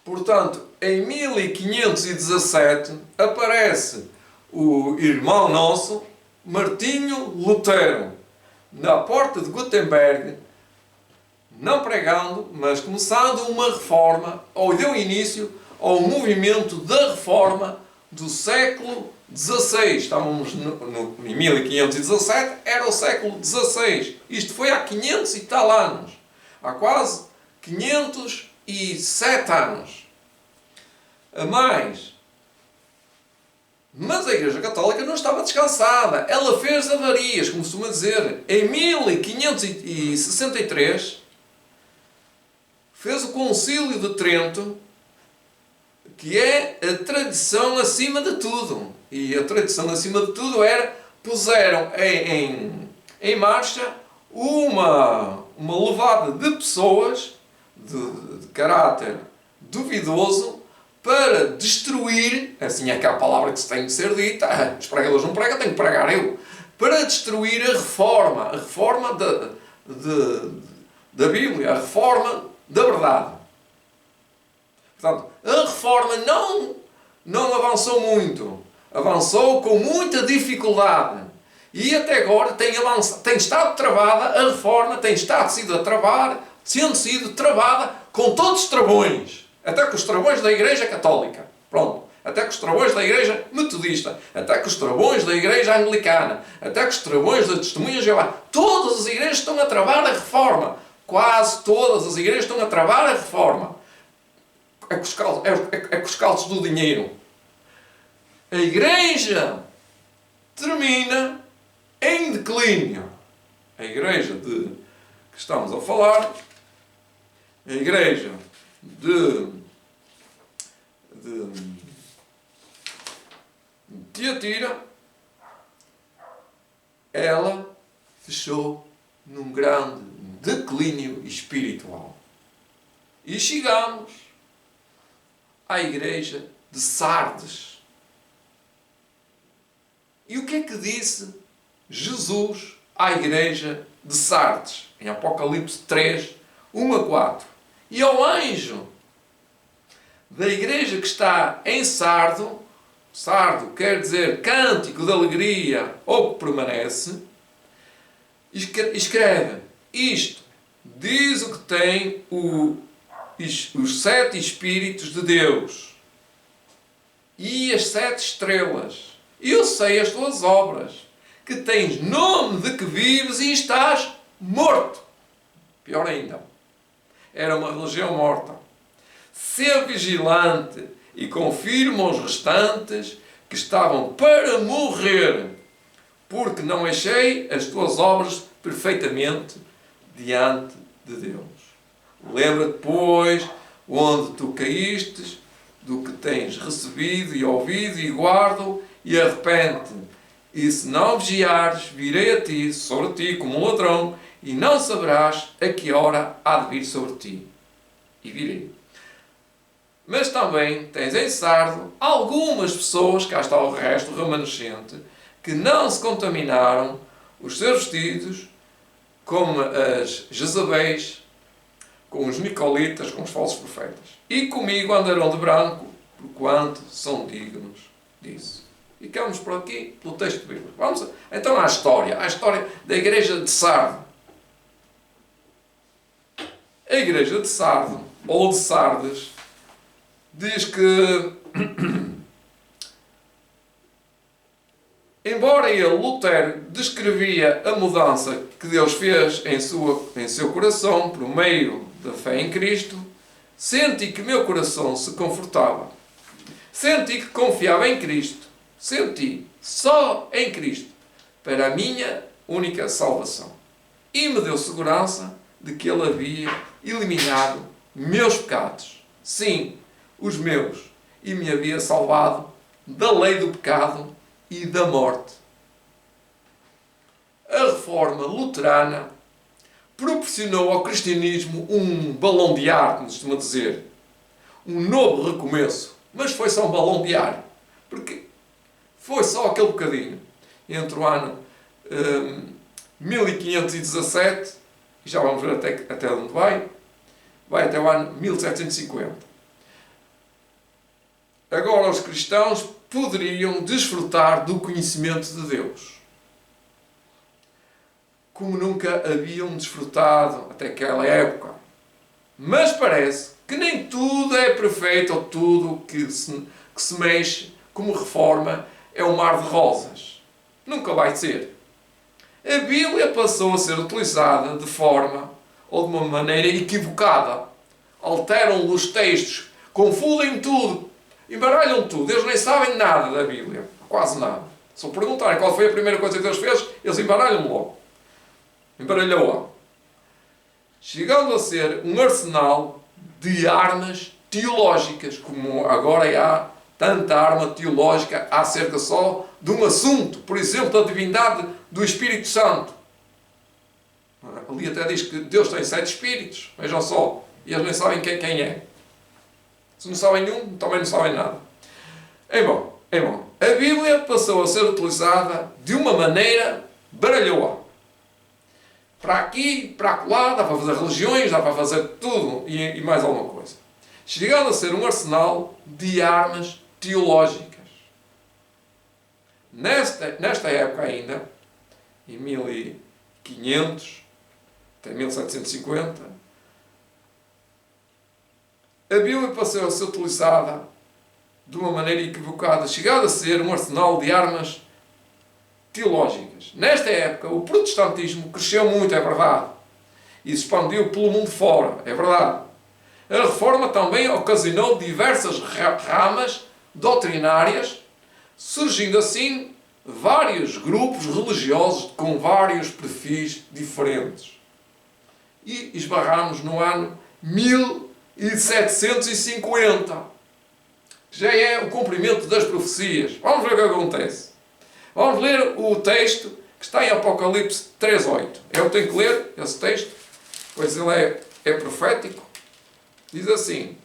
Portanto, em 1517 aparece o irmão nosso, Martinho Lutero, na porta de Gutenberg, não pregando, mas começando uma reforma, ou deu início ao movimento da reforma do século XVI. Estávamos em 1517, era o século XVI. Isto foi há 500 e tal anos. Há quase 507 anos. A mais. Mas a Igreja Católica não estava descansada. Ela fez avarias, como costuma dizer. Em 1563, fez o Concílio de Trento, que é a tradição acima de tudo. E a tradição acima de tudo era, puseram em marcha uma levada de pessoas de caráter duvidoso para destruir, assim é que é a palavra que se tem de ser dita, os pregadores não pregam, tenho que pregar eu, para destruir a reforma da Bíblia, a reforma da verdade. Portanto, a reforma não avançou muito, avançou com muita dificuldade. E até agora tem estado travada a reforma, sendo sido travada com todos os travões. Até com os travões da Igreja Católica. Pronto. Até com os travões da Igreja Metodista. Até com os travões da Igreja Anglicana. Até com os travões da Testemunha de Jeová. Todas as igrejas estão a travar a reforma. Quase todas as igrejas estão a travar a reforma. É com os calços do dinheiro. A Igreja termina em declínio. A Igreja que estamos a falar, a Igreja de Tiatira, ela fechou num grande declínio espiritual. E chegamos à Igreja de Sardes. E o que é que disse Jesus à Igreja de Sardes? Em Apocalipse 3, 1 a 4. E ao anjo da igreja que está em Sardo, Sardo quer dizer cântico de alegria ou que permanece, escreve: isto diz o que tem os 7 Espíritos de Deus e as 7 estrelas. Eu sei as tuas obras, que tens nome de que vives e estás morto. Pior ainda, era uma religião morta. Sê vigilante e confirma os restantes que estavam para morrer, porque não achei as tuas obras perfeitamente diante de Deus. Lembra-te, pois, onde tu caístes, do que tens recebido e ouvido, e guarda-o, e arrepende-te. E se não vigiares, virei a ti, sobre ti, como um ladrão, e não saberás a que hora há de vir sobre ti. E virei. Mas também tens em Sardo algumas pessoas, cá está o resto, o remanescente, que não se contaminaram os seus vestidos, como as Jezabéis, com os Nicolitas, com os falsos profetas. E comigo andarão de branco, porquanto são dignos disso. Ficamos por aqui, pelo texto bíblico. Vamos então à história da igreja de Sardo. A igreja de Sardo, ou de Sardes, diz que, embora ele, Lutero, descrevia a mudança que Deus fez em seu coração por meio da fé em Cristo, senti que meu coração se confortava. Senti que confiava em Cristo. Senti só em Cristo para a minha única salvação. E me deu segurança de que Ele havia eliminado meus pecados. Sim, os meus. E me havia salvado da lei do pecado e da morte. A reforma luterana proporcionou ao cristianismo um balão de ar, como se costuma dizer. Um novo recomeço. Mas foi só um balão de ar. Porque foi só aquele bocadinho. Entre o ano 1517, e já vamos ver até onde vai até o ano 1750. agora os cristãos poderiam desfrutar do conhecimento de Deus, como nunca haviam desfrutado até aquela época. Mas parece que nem tudo é perfeito, ou tudo que se mexe como reforma é um mar de rosas. Nunca vai ser. A Bíblia passou a ser utilizada de forma ou de uma maneira equivocada. Alteram os textos, confundem tudo, embaralham tudo. Eles nem sabem nada da Bíblia, quase nada. Se perguntarem qual foi a primeira coisa que Deus fez, eles embaralham logo. Embaralhou-a. Chegando a ser um arsenal de armas teológicas, como agora há tanta arma teológica acerca só de um assunto, por exemplo, da divindade do Espírito Santo. Ali até diz que Deus tem 7 espíritos, vejam só, e eles nem sabem quem é. Se não sabem nenhum, também não sabem nada. Bom, a Bíblia passou a ser utilizada de uma maneira baralhoa. Para aqui, para lá, dá para fazer religiões, dá para fazer tudo e mais alguma coisa. Chegando a ser um arsenal de armas teológicas. Nesta época ainda, em 1500 até 1750, a Bíblia passou a ser utilizada de uma maneira equivocada, chegando a ser um arsenal de armas teológicas. Nesta época, o protestantismo cresceu muito, é verdade, e se expandiu pelo mundo fora, é verdade. A Reforma também ocasionou diversas ramas doutrinárias, surgindo assim vários grupos religiosos com vários perfis diferentes. E esbarramos no ano 1750, que já é o cumprimento das profecias. Vamos ver o que acontece. Vamos ler o texto que está em Apocalipse 3:8. Eu tenho que ler esse texto, pois ele é profético. Diz assim: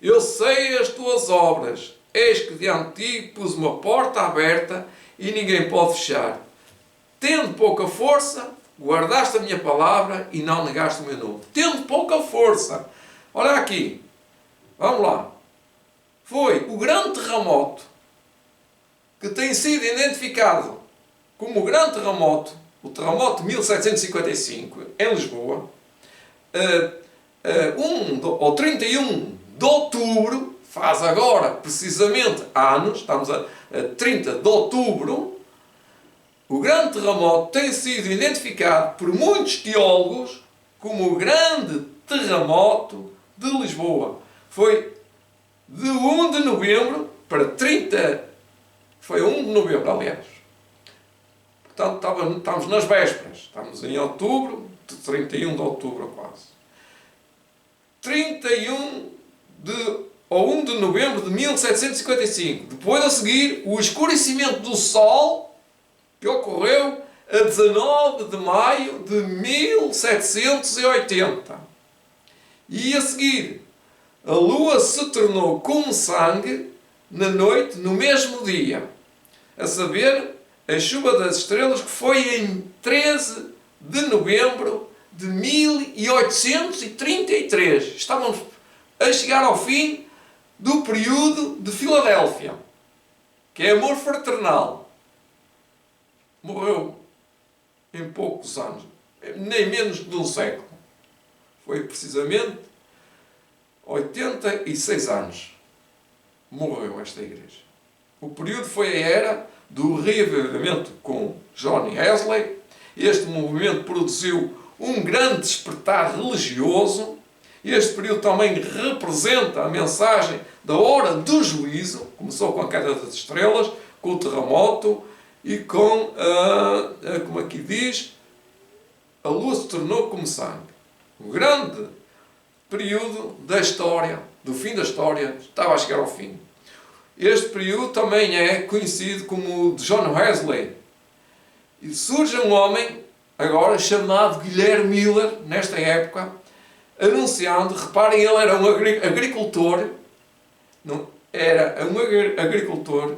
Eu sei as tuas obras, eis que diante de ti pus uma porta aberta e ninguém pode fechar. Tendo pouca força, guardaste a minha palavra e não negaste o meu nome. Tendo pouca força. Olha aqui. Vamos lá. Foi o grande terremoto que tem sido identificado como o grande terremoto, o terremoto de 1755, em Lisboa, 31 de outubro, faz agora precisamente anos, estamos a 30 de outubro, o grande terremoto tem sido identificado por muitos teólogos como o grande terremoto de Lisboa. Foi de 1 de novembro para 30, foi 1 de novembro, aliás. Portanto, estamos nas vésperas, estamos em outubro, 31 de outubro quase. 1 de novembro de 1755. Depois a seguir, o escurecimento do Sol, que ocorreu a 19 de maio de 1780. E a seguir, a Lua se tornou como sangue na noite, no mesmo dia. A saber, a chuva das estrelas, que foi em 13 de novembro de 1833. Estávamos a chegar ao fim do período de Filadélfia, que é amor fraternal. Morreu em poucos anos, nem menos de um século. Foi precisamente 86 anos. Morreu esta igreja. O período foi a era do reavivamento com John Wesley. Este movimento produziu um grande despertar religioso. Este período também representa a mensagem da hora do juízo. Começou com a queda das estrelas, com o terremoto e com, como aqui diz, a lua se tornou como sangue. O grande período da história, do fim da história, estava a chegar ao fim. Este período também é conhecido como o de John Wesley. E surge um homem, agora chamado Guilherme Miller, nesta época, anunciando, reparem, ele era um agricultor,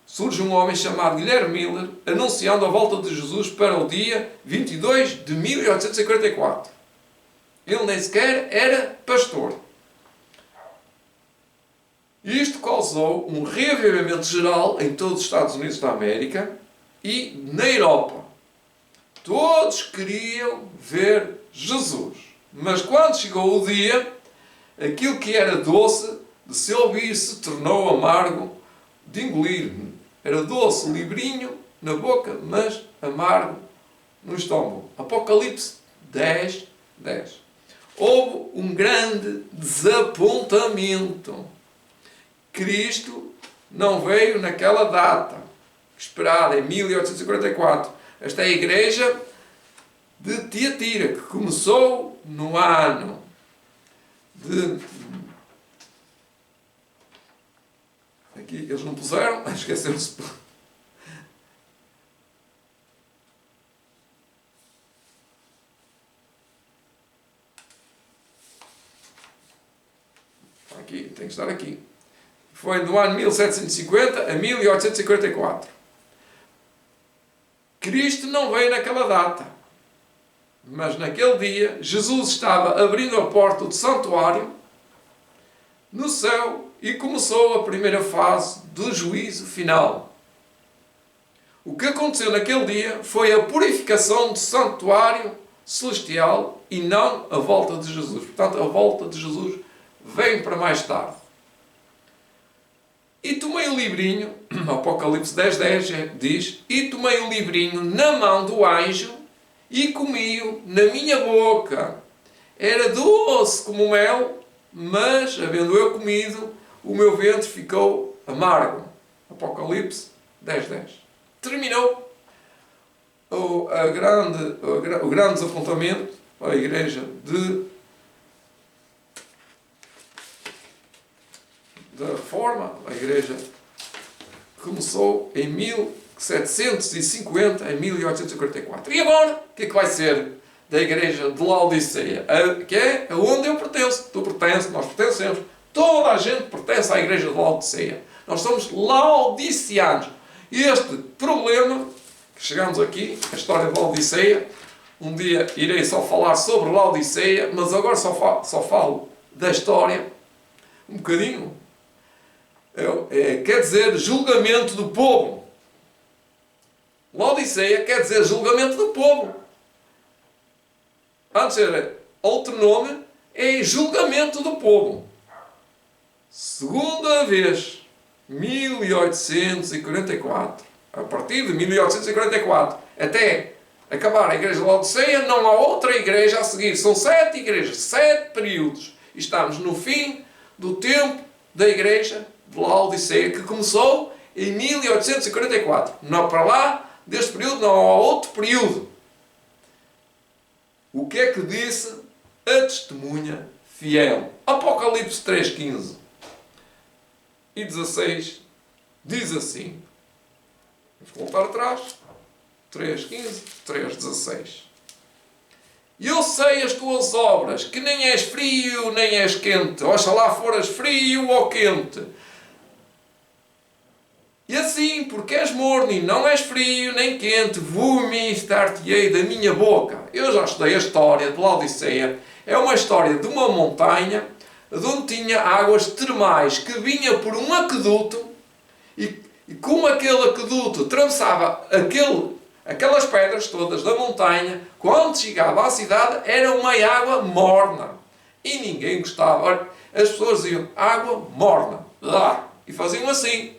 surge um homem chamado Guilherme Miller, anunciando a volta de Jesus para o dia 22 de 1844. Ele nem sequer era pastor. Isto causou um reavivamento geral em todos os Estados Unidos da América e na Europa. Todos queriam ver Jesus. Mas quando chegou o dia, aquilo que era doce de se ouvir se tornou amargo de engolir. Era doce, livrinho na boca, mas amargo no estômago. Apocalipse 10, 10. Houve um grande desapontamento. Cristo não veio naquela data esperada, em 1844. Esta é a igreja de Tiatira, que começou no ano de... Aqui eles não puseram, esqueceram-se. Aqui, tem que estar aqui. Foi do ano 1750 a 1844. Cristo não veio naquela data. Mas naquele dia, Jesus estava abrindo a porta do santuário no céu e começou a primeira fase do juízo final. O que aconteceu naquele dia foi a purificação do santuário celestial e não a volta de Jesus. Portanto, a volta de Jesus vem para mais tarde. E tomei o livrinho, Apocalipse 10, 10 diz, e tomei o livrinho na mão do anjo e comi-o na minha boca. Era doce como mel, mas, havendo eu comido, o meu ventre ficou amargo. Apocalipse 10, 10. Terminou o grande desapontamento à igreja da Reforma. A igreja começou em 1750 em 1844. E agora, o que é que vai ser da igreja de Laodiceia? Que é onde eu pertenço. Tu pertences, nós pertencemos. Toda a gente pertence à igreja de Laodiceia. Nós somos laodiceanos. E este problema, que chegamos aqui, a história de Laodiceia, um dia irei só falar sobre Laodiceia, mas agora só falo da história, um bocadinho. Quer dizer julgamento do povo. Laodiceia quer dizer julgamento do povo. Antes era outro nome, é julgamento do povo. Segunda vez, 1844. A partir de 1844 até acabar a igreja de Laodiceia, não há outra igreja a seguir. São 7 igrejas, 7 períodos. E estamos no fim do tempo da igreja de Laodiceia, que começou em 1844. Não para lá, deste período, não há outro período. O que é que disse a testemunha fiel? Apocalipse 3:15 e 16 diz assim. Vamos voltar atrás. 3:15, 3:16. Eu sei as tuas obras, que nem és frio, nem és quente. Oxalá foras frio ou quente. E assim, porque és morno e não és frio nem quente, vomitar-te-ei da minha boca. Eu já estudei a história de Laodiceia. É uma história de uma montanha onde tinha águas termais que vinha por um aqueduto e como aquele aqueduto atravessava aquelas pedras todas da montanha, quando chegava à cidade era uma água morna. E ninguém gostava. As pessoas diziam, água morna. E faziam assim.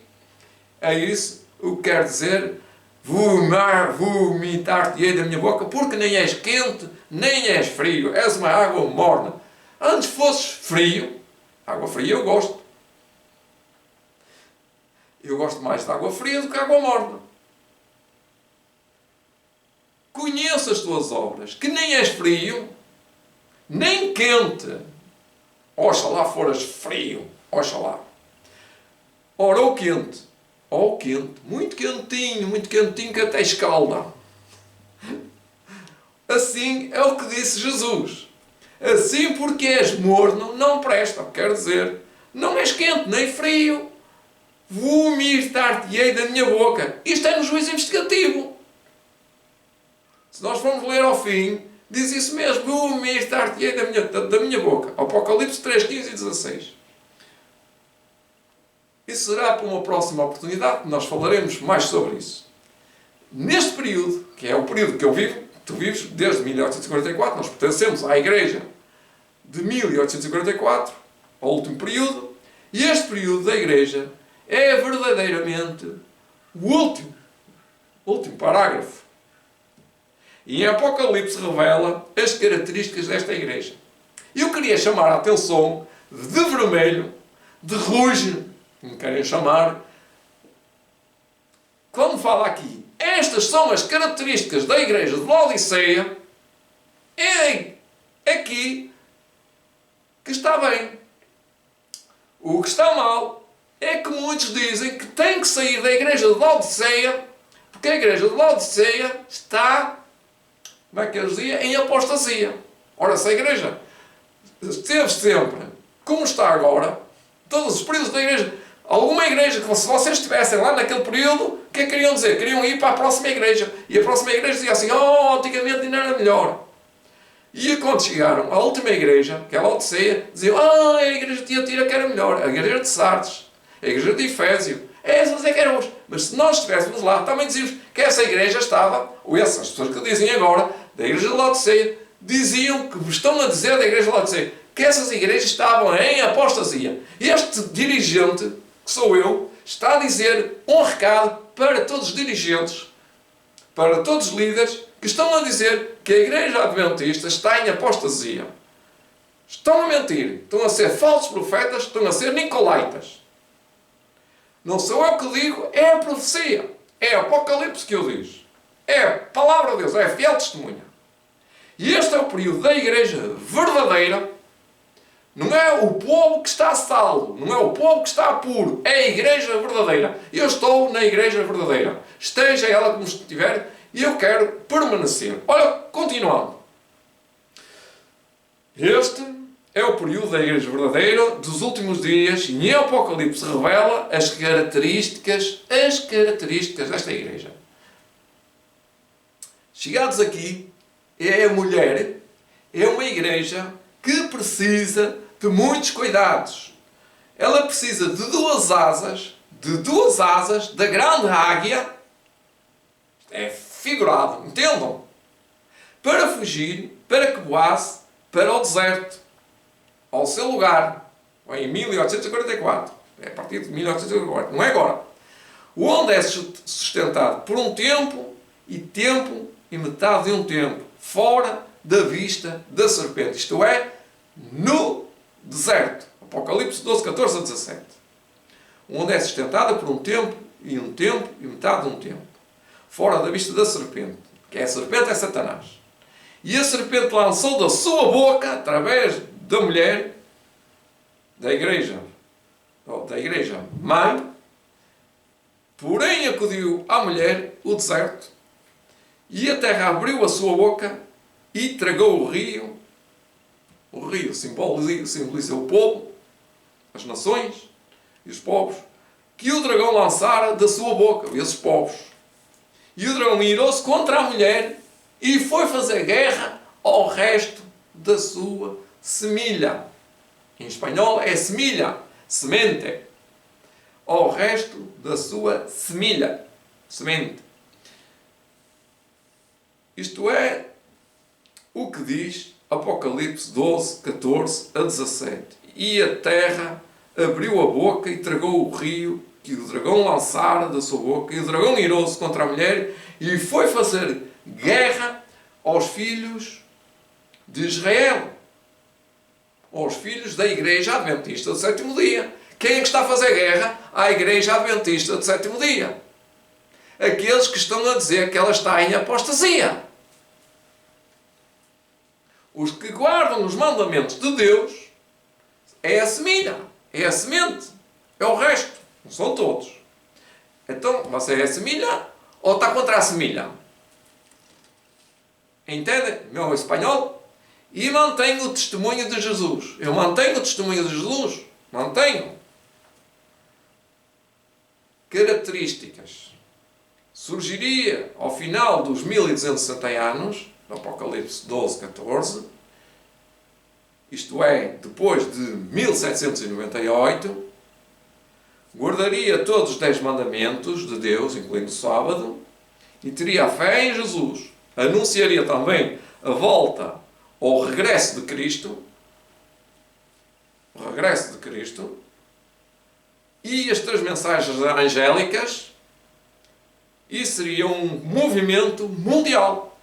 É isso o que quer dizer vomitar-te-ei da minha boca, porque nem és quente, nem és frio. És uma água morna. Antes fosses frio, água fria eu gosto. Eu gosto mais de água fria do que água morna. Conheço as tuas obras, que nem és frio, nem quente. Oxalá foras frio, oxalá. Ora, ou quente, muito quentinho, que até escalda. Assim é o que disse Jesus. Assim porque és morno, não presta. Quer dizer, não és quente nem frio. Vomitar-te-ei da minha boca. Isto é no juízo investigativo. Se nós formos ler ao fim, diz isso mesmo. Vomitar-te-ei da minha boca. Apocalipse 3, 15 e 16. e será para uma próxima oportunidade que nós falaremos mais sobre isso. Neste período, que é o período que eu vivo, tu vives desde 1844, nós pertencemos à Igreja de 1844, ao último período, e este período da Igreja é verdadeiramente o último parágrafo. E em Apocalipse revela as características desta Igreja. Eu queria chamar a atenção de vermelho, de ruge, como querem chamar, quando fala aqui, estas são as características da Igreja de Laodiceia, é aqui que está bem. O que está mal é que muitos dizem que tem que sair da Igreja de Laodiceia, porque a Igreja de Laodiceia está, como é que eles diziam, em apostasia. Ora, se a Igreja esteve sempre como está agora, todos os períodos da Igreja, alguma igreja que se vocês estivessem lá naquele período, o que é que queriam dizer? Queriam ir para a próxima igreja. E a próxima igreja dizia assim, antigamente ainda era melhor. E quando chegaram à última igreja, que é a Laodiceia, diziam, a igreja de Tiatira que era melhor, a igreja de Sardes, a igreja de Efésio, essas é que eram. Mas se nós estivéssemos lá, também dizíamos que essa igreja estava, ou essas pessoas que dizem agora, da igreja de Laodiceia, diziam que estão a dizer da igreja de Laodiceia, que essas igrejas estavam em apostasia. Este dirigente, que sou eu, está a dizer um recado para todos os dirigentes, para todos os líderes, que estão a dizer que a Igreja Adventista está em apostasia. Estão a mentir. Estão a ser falsos profetas, estão a ser nicolaítas. Não sou eu que digo, é a profecia. É o Apocalipse que eu diz. É a palavra de Deus, é a fiel testemunha. E este é o período da Igreja verdadeira. Não é o povo que está salvo, não é o povo que está puro, é a Igreja verdadeira. Eu estou na Igreja verdadeira. Esteja ela como estiver, e eu quero permanecer. Olha, continuando. Este é o período da Igreja verdadeira dos últimos dias, e em Apocalipse revela as características desta Igreja. Chegados aqui, é a mulher, é uma Igreja que precisa de muitos cuidados. Ela precisa de duas asas da grande águia, é figurado, entendam? Para fugir, para que voasse para o deserto, ao seu lugar, em 1844. É a partir de 1844, não é agora. Onde é sustentado por um tempo e metade de um tempo, fora da vista da serpente. Isto é, no deserto. Apocalipse 12, 14 a 17. Onde é sustentada por um tempo e metade de um tempo. Fora da vista da serpente. Que é a serpente, é Satanás. E a serpente lançou da sua boca, através da mulher, da igreja mãe, porém acudiu à mulher o deserto, e a terra abriu a sua boca e tragou o rio. O rio simboliza o povo, as nações e os povos, que o dragão lançara da sua boca, esses povos. E o dragão irou-se contra a mulher e foi fazer guerra ao resto da sua semilha. Em espanhol é semilha, semente. Ao resto da sua semilha, semente. Isto é o que diz Apocalipse 12, 14 a 17. E a terra abriu a boca e tragou o rio que o dragão lançara da sua boca. E o dragão irou-se contra a mulher e foi fazer guerra aos filhos de Israel. Aos filhos da Igreja Adventista do sétimo dia. Quem é que está a fazer guerra à Igreja Adventista do sétimo dia? Aqueles que estão a dizer que ela está em apostasia. Os que guardam os mandamentos de Deus é a semilha, é a semente, é o resto, não são todos. Então, você é a semilha ou está contra a semilha? Entende, meu espanhol? E mantenho o testemunho de Jesus. Eu mantenho o testemunho de Jesus. Mantenho. Características. Surgiria ao final dos 1260 anos, no Apocalipse 12, 14, isto é, depois de 1798, guardaria todos os 10 mandamentos de Deus, incluindo o sábado, e teria a fé em Jesus, anunciaria também a volta ou o regresso de Cristo, e as 3 mensagens angélicas, e seria um movimento mundial.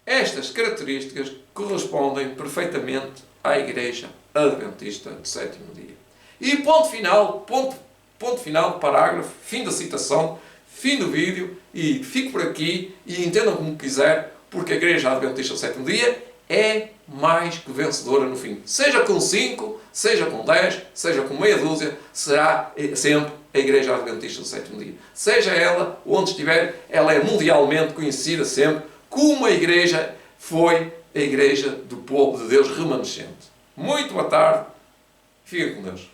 Estas características correspondem perfeitamente à Igreja Adventista do Sétimo Dia. E ponto final, parágrafo, fim da citação, fim do vídeo, e fico por aqui e entendam como quiser, porque a Igreja Adventista do Sétimo Dia é mais que vencedora no fim. Seja com 5, seja com 10, seja com meia dúzia, será sempre a Igreja Adventista do Sétimo Dia. Seja ela onde estiver, ela é mundialmente conhecida sempre como a Igreja foi a Igreja do povo de Deus remanescente. Muito boa tarde. Fiquem com Deus.